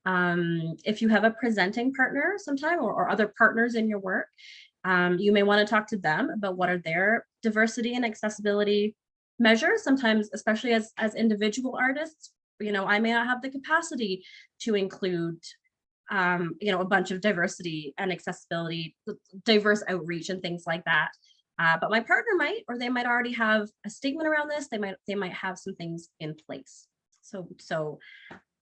If you have a presenting partner sometime, or other partners in your work, you may want to talk to them about what are their diversity and accessibility measures. Sometimes, especially as individual artists, you know, I may not have the capacity to include, you know, a bunch of diversity and accessibility, diverse outreach and things like that. But my partner might, or they might already have a statement around this. They might have some things in place. So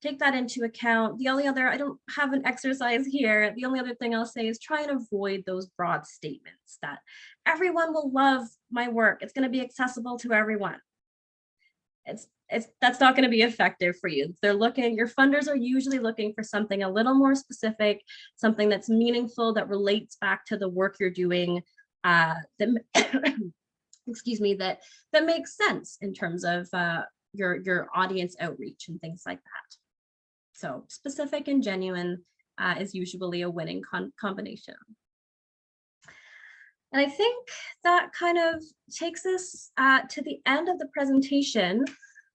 take that into account. The only other, I don't have an exercise here. The only other thing I'll say is try and avoid those broad statements that everyone will love my work. It's going to be accessible to everyone. That's not going to be effective for you. Your funders are usually looking for something a little more specific, something that's meaningful, that relates back to the work you're doing, excuse me, that makes sense in terms of your audience outreach and things like that. So specific and genuine is usually a winning combination. And I think that kind of takes us to the end of the presentation.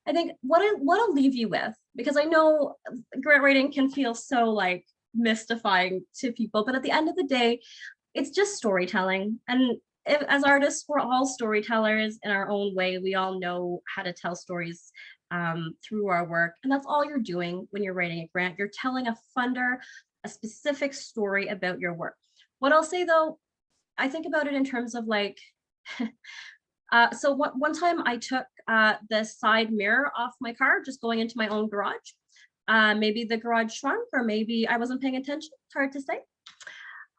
I think what I'll leave you with, because I know grant writing can feel so like mystifying to people, but at the end of the day, it's just storytelling. And as artists, we're all storytellers in our own way. We all know how to tell stories through our work. And that's all you're doing when you're writing a grant. You're telling a funder a specific story about your work. What I'll say though, I think about it in terms of like, so one time I took the side mirror off my car, just going into my own garage. Maybe the garage shrunk, or maybe I wasn't paying attention. It's hard to say.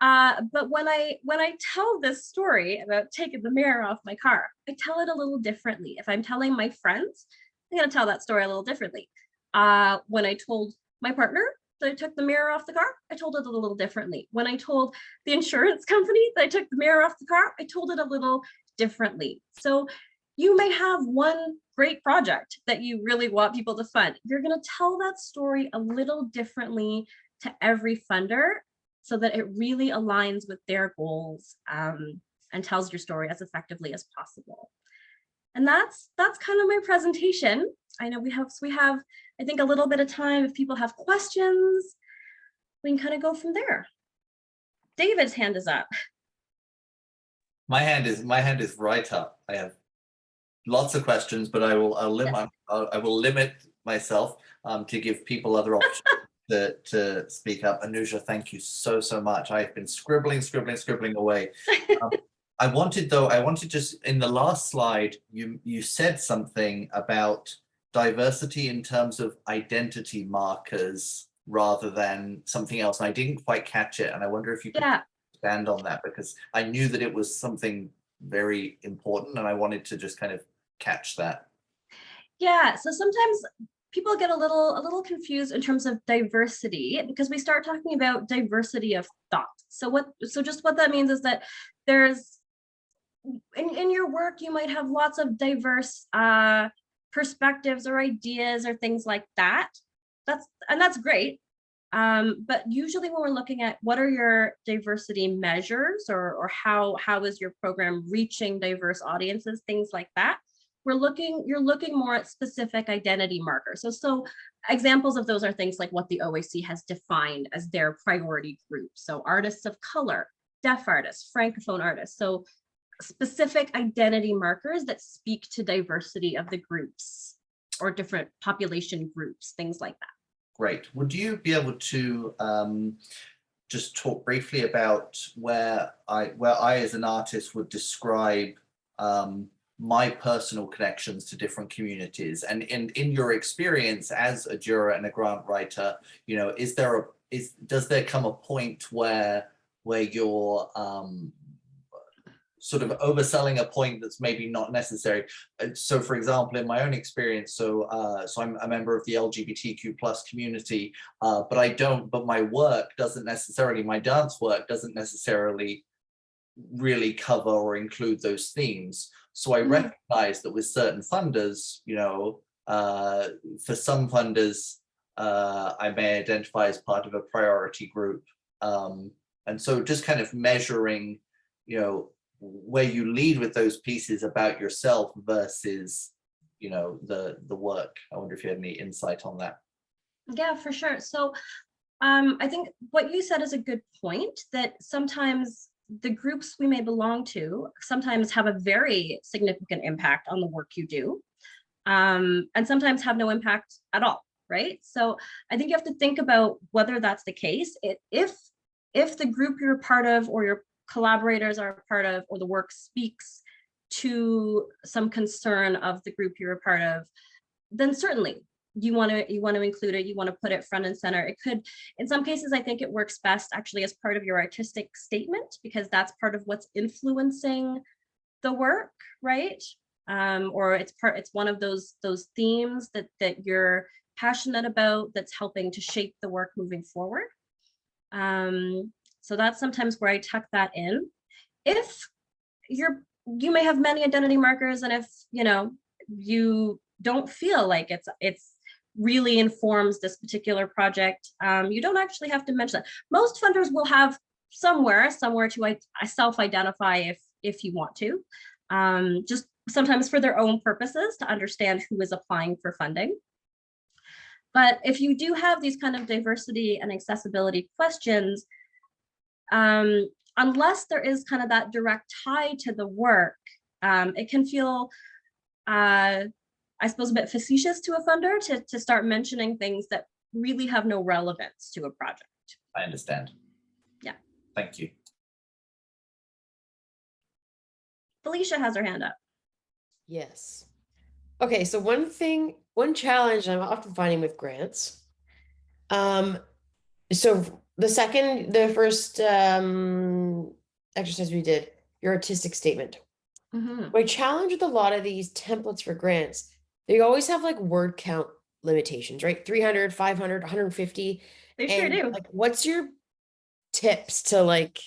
But when I tell this story about taking the mirror off my car, I tell it a little differently. If I'm telling my friends, I'm gonna tell that story a little differently. When I told my partner that I took the mirror off the car, I told it a little differently. When I told the insurance company that I took the mirror off the car, I told it a little differently. So you may have one great project that you really want people to fund. You're gonna tell that story a little differently to every funder so that it really aligns with their goals, and tells your story as effectively as possible. And that's kind of my presentation. I know we have I think a little bit of time. If people have questions, we can kind of go from there. David's hand is up. My hand is right up. I have lots of questions, but I will limit myself to give people other options to speak up. Anuja, thank you so much. I've been scribbling away. I wanted just in the last slide, you said something about diversity in terms of identity markers rather than something else. And I didn't quite catch it. And I wonder if you could expand on that, because I knew that it was something very important and I wanted to just kind of catch that. Yeah, so sometimes people get a little confused in terms of diversity, because we start talking about diversity of thought. So just what that means is that there's in your work, you might have lots of diverse perspectives or ideas or things like that. That's great. But usually when we're looking at what are your diversity measures, or how is your program reaching diverse audiences, things like that, you're looking more at specific identity markers. So examples of those are things like what the OAC has defined as their priority group. So artists of color, deaf artists, francophone artists. So specific identity markers that speak to diversity of the groups or different population groups, things like that. Great. Would you be able to just talk briefly about where I as an artist would describe my personal connections to different communities, and in your experience as a juror and a grant writer, you know, does there come a point where you're sort of overselling a point that's maybe not necessary? So for example, in my own experience, so I'm a member of the LGBTQ plus community, but my work doesn't necessarily, my dance work doesn't necessarily really cover or include those themes. So I recognize that with certain funders, you know, for some funders, I may identify as part of a priority group. And so just kind of measuring, you know, where you lead with those pieces about yourself versus, you know, the work. I wonder if you had any insight on that. Yeah, for sure. So I think what you said is a good point, that sometimes the groups we may belong to sometimes have a very significant impact on the work you do, and sometimes have no impact at all, right? So I think you have to think about whether that's the case. If the group you're a part of, or your collaborators are a part of, or the work speaks to some concern of the group you're a part of, then certainly you want to include it. You want to put it front and center. It could, in some cases, I think it works best actually as part of your artistic statement, because that's part of what's influencing the work, right? Or it's one of those themes that you're passionate about, that's helping to shape the work moving forward. So that's sometimes where I tuck that in. If you may have many identity markers, and if you know you don't feel like it's really informs this particular project, you don't actually have to mention that. Most funders will have somewhere to self-identify if you want to, just sometimes for their own purposes, to understand who is applying for funding. But if you do have these kind of diversity and accessibility questions, unless there is kind of that direct tie to the work, it can feel I suppose, a bit facetious to a funder to start mentioning things that really have no relevance to a project. I understand. Yeah. Thank you. Felicia has her hand up. Yes. Okay, so one challenge I'm often finding with grants. So the first exercise we did, your artistic statement. Mhm. My challenge with a lot of these templates for grants, they always have like word count limitations, right? 300, 500, 150. They sure do. Like, what's your tips to like,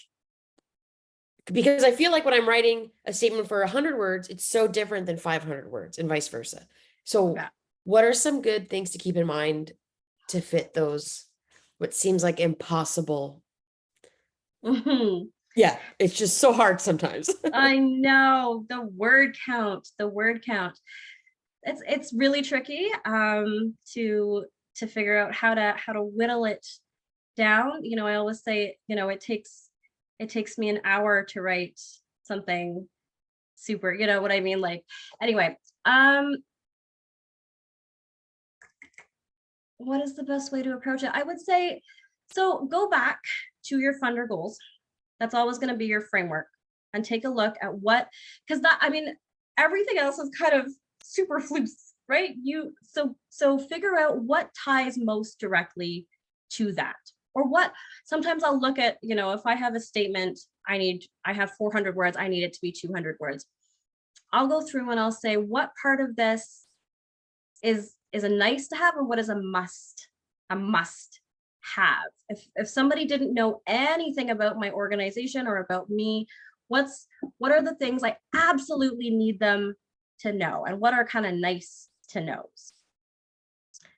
because I feel like when I'm writing a statement for 100 words, it's so different than 500 words and vice versa. So Yeah. what are some good things to keep in mind to fit those, what seems like impossible? Mhm. Yeah, it's just so hard sometimes. I know, the word count. It's really tricky to figure out how to whittle it down. You know, I always say, you know, it takes me an hour to write something super, you know what I mean? Like, anyway, what is the best way to approach it? I would say, so go back to your funder goals. That's always going to be your framework, and take a look at what, because that, I mean, everything else is kind of superfluous, right? So figure out what ties most directly to that, or what. Sometimes I'll look at, you know, if I have a statement, I have 400 words, I need it to be 200 words. I'll go through and I'll say, what part of this is a nice to have, or what is a must have. If somebody didn't know anything about my organization or about me, what are the things I absolutely need them to know, and what are kind of nice to knows.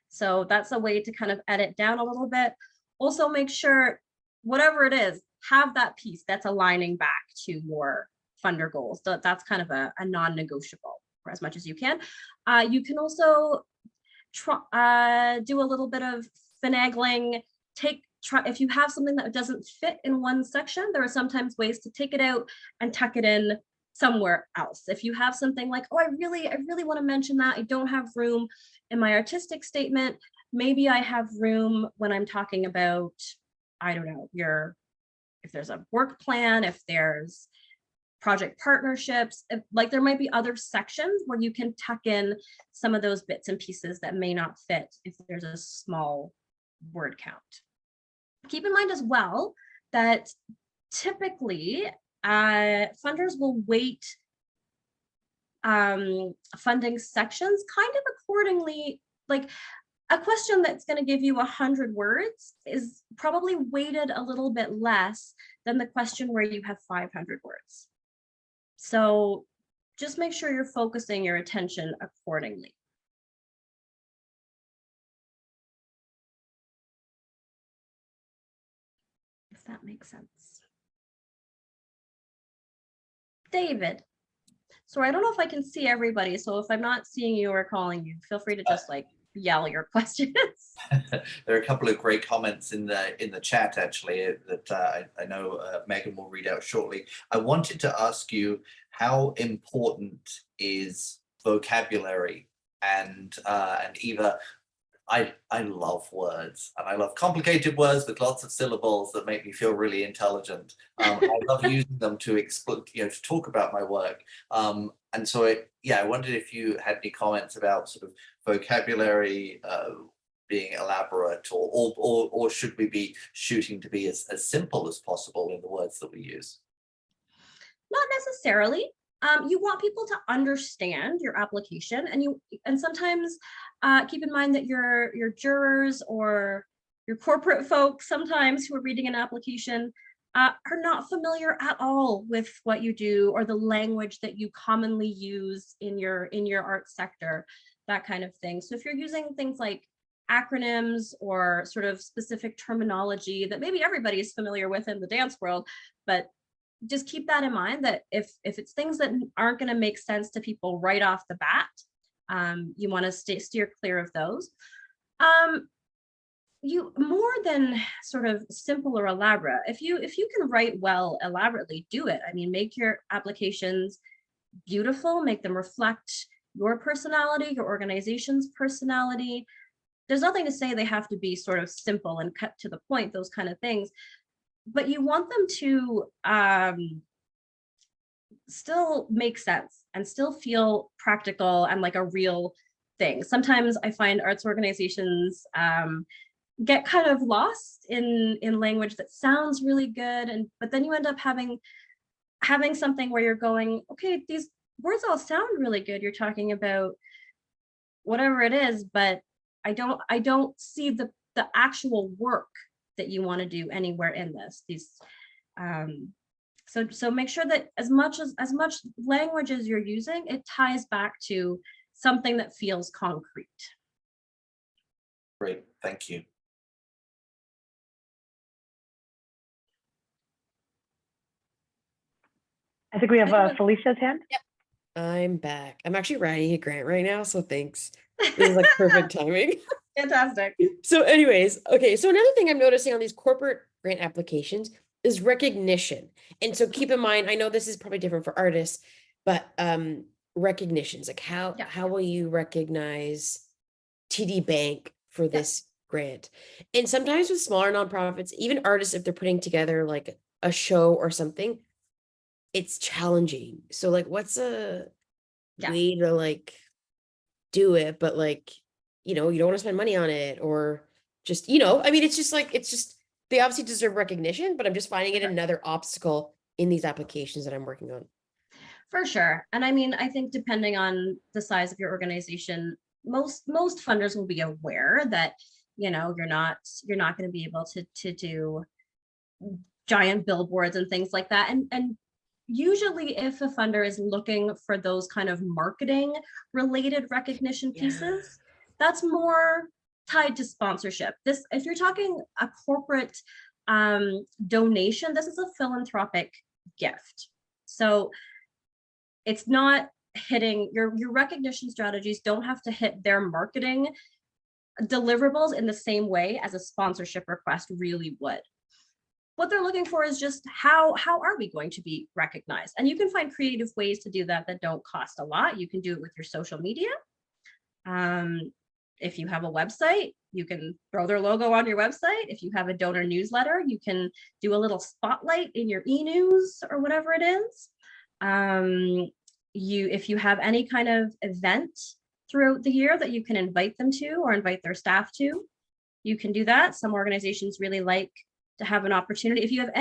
So that's a way to kind of edit down a little bit. Also make sure, whatever it is, have that piece that's aligning back to your funder goals. So that's kind of a non-negotiable for as much as you can. You can also do a little bit of finagling. If you have something that doesn't fit in one section, there are sometimes ways to take it out and tuck it in somewhere else. If you have something like, oh, I really want to mention that, I don't have room in my artistic statement, maybe I have room when I'm talking about, I don't know, if there's a work plan, if there's project partnerships, like there might be other sections where you can tuck in some of those bits and pieces that may not fit if there's a small word count. Keep in mind as well that typically funders will weight funding sections kind of accordingly. Like, a question that's going to give you 100 words is probably weighted a little bit less than the question where you have 500 words. So just make sure you're focusing your attention accordingly. If that makes sense. David. So I don't know if I can see everybody. So if I'm not seeing you or calling you, feel free to just like yell your questions. There are a couple of great comments in the chat actually that I know Megan will read out shortly. I wanted to ask you, how important is vocabulary? And Eva, I love words, and I love complicated words with lots of syllables that make me feel really intelligent. I love using them to to talk about my work. And so I wondered if you had any comments about sort of vocabulary being elaborate, or should we be shooting to be as simple as possible in the words that we use? Not necessarily. You want people to understand your application, and sometimes keep in mind that your jurors or your corporate folks sometimes who are reading an application are not familiar at all with what you do or the language that you commonly use in your art sector, that kind of thing. So if you're using things like acronyms or sort of specific terminology that maybe everybody is familiar with in the dance world, but just keep that in mind, that if it's things that aren't going to make sense to people right off the bat, you want to steer clear of those. You, more than sort of simple or elaborate, if you can write well elaborately, do it. I mean, make your applications beautiful, make them reflect your personality, your organization's personality. There's nothing to say they have to be sort of simple and cut to the point, those kind of things, but you want them to still make sense and still feel practical and like a real thing. Sometimes I find arts organizations get kind of lost in language that sounds really good, but then you end up having something where you're going, okay, these words all sound really good. You're talking about whatever it is, but I don't see the actual work that you want to do anywhere in this. So make sure that as much language as you're using, it ties back to something that feels concrete. Great, thank you. I think we have Felicia's hand. Yep. I'm back. I'm actually writing a grant right now, so thanks. This is like perfect timing. Fantastic. So anyways, okay, so another thing I'm noticing on these corporate grant applications is recognition. And so keep in mind, I know this is probably different for artists, but recognitions, like how will you recognize TD Bank for this grant? And sometimes with smaller nonprofits, even artists, if they're putting together like a show or something, it's challenging. So like, what's a way to like do it, but like, you know, you don't want to spend money on it, or just, you know, I mean, it's just like, they obviously deserve recognition, but I'm just finding it another obstacle in these applications that I'm working on. For sure. And I mean, I think depending on the size of your organization, most funders will be aware that, you know, you're not going to be able to do giant billboards and things like that. And usually if a funder is looking for those kind of marketing related recognition pieces, that's more tied to sponsorship. If you're talking a corporate donation, this is a philanthropic gift. So it's not hitting your recognition strategies, don't have to hit their marketing deliverables in the same way as a sponsorship request really would. What they're looking for is just how are we going to be recognized? And you can find creative ways to do that don't cost a lot. You can do it with your social media. If you have a website, you can throw their logo on your website. If you have a donor newsletter, you can do a little spotlight in your e-news or whatever it is. If you have any kind of event throughout the year that you can invite them to or invite their staff to, you can do that. Some organizations really like to have an opportunity. If you have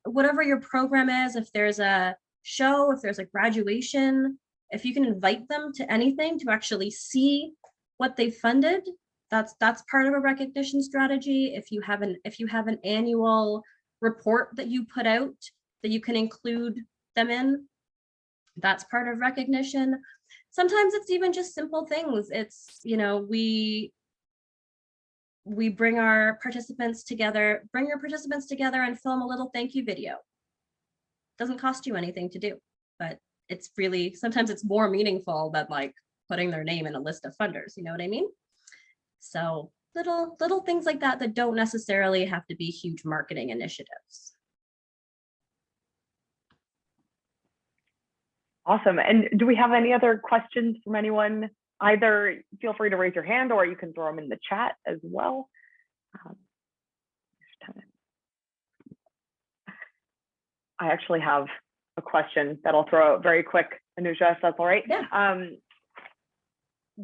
whatever your program is, if there's a show, if there's a graduation, if you can invite them to anything to actually see what they funded, that's part of a recognition strategy. If you have an annual report that you put out that you can include them in, that's part of recognition. Sometimes it's even just simple things. It's, you know, we bring our participants together, bring your participants together and film a little thank you video. Doesn't cost you anything to do, but it's really, sometimes it's more meaningful than like putting their name in a list of funders, you know what I mean? So little things like that don't necessarily have to be huge marketing initiatives. Awesome. And do we have any other questions from anyone? Either feel free to raise your hand or you can throw them in the chat as well. I actually have a question that I'll throw out very quick, Anuja, if that's all right. Yeah.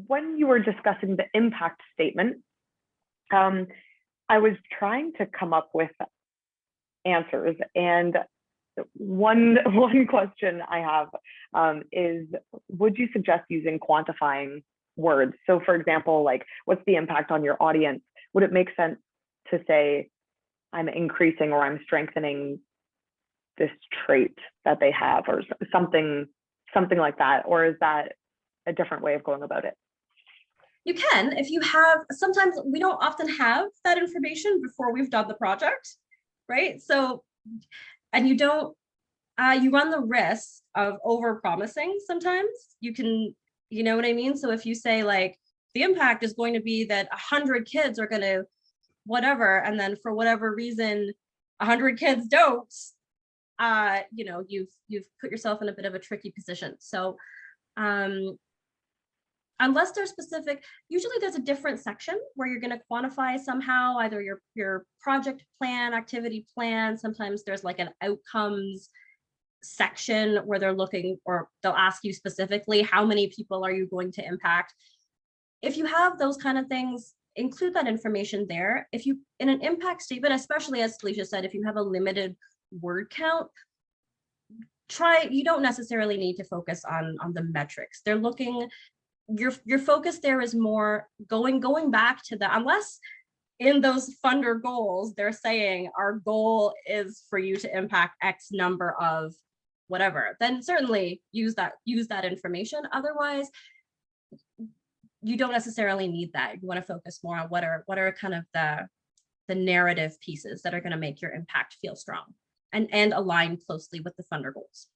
When you were discussing the impact statement, I was trying to come up with answers, and one question I have is, would you suggest using quantifying words? So for example, like, what's the impact on your audience? Would it make sense to say, I'm increasing or I'm strengthening this trait that they have, or something like that? Or is that a different way of going about it? You can, if you have, sometimes we don't often have that information before we've done the project, right? So, and you don't, you run the risk of over promising sometimes. You can, you know what I mean? So if you say like, the impact is going to be that 100 kids are going to whatever, and then for whatever reason, 100 kids don't, you know, you've put yourself in a bit of a tricky position. So unless they're specific, usually there's a different section where you're going to quantify somehow either your project plan, activity plan. Sometimes there's like an outcomes section where they're looking, or they'll ask you specifically, how many people are you going to impact? If you have those kind of things, include that information there. If you, in an impact statement, especially as Felicia said, if you have a limited word count, you don't necessarily need to focus on the metrics. They're looking, your focus there is more going back to the, unless in those funder goals, they're saying our goal is for you to impact X number of whatever, then certainly use that information. Otherwise, you don't necessarily need that. You want to focus more on what are kind of the narrative pieces that are going to make your impact feel strong and align closely with the funder goals.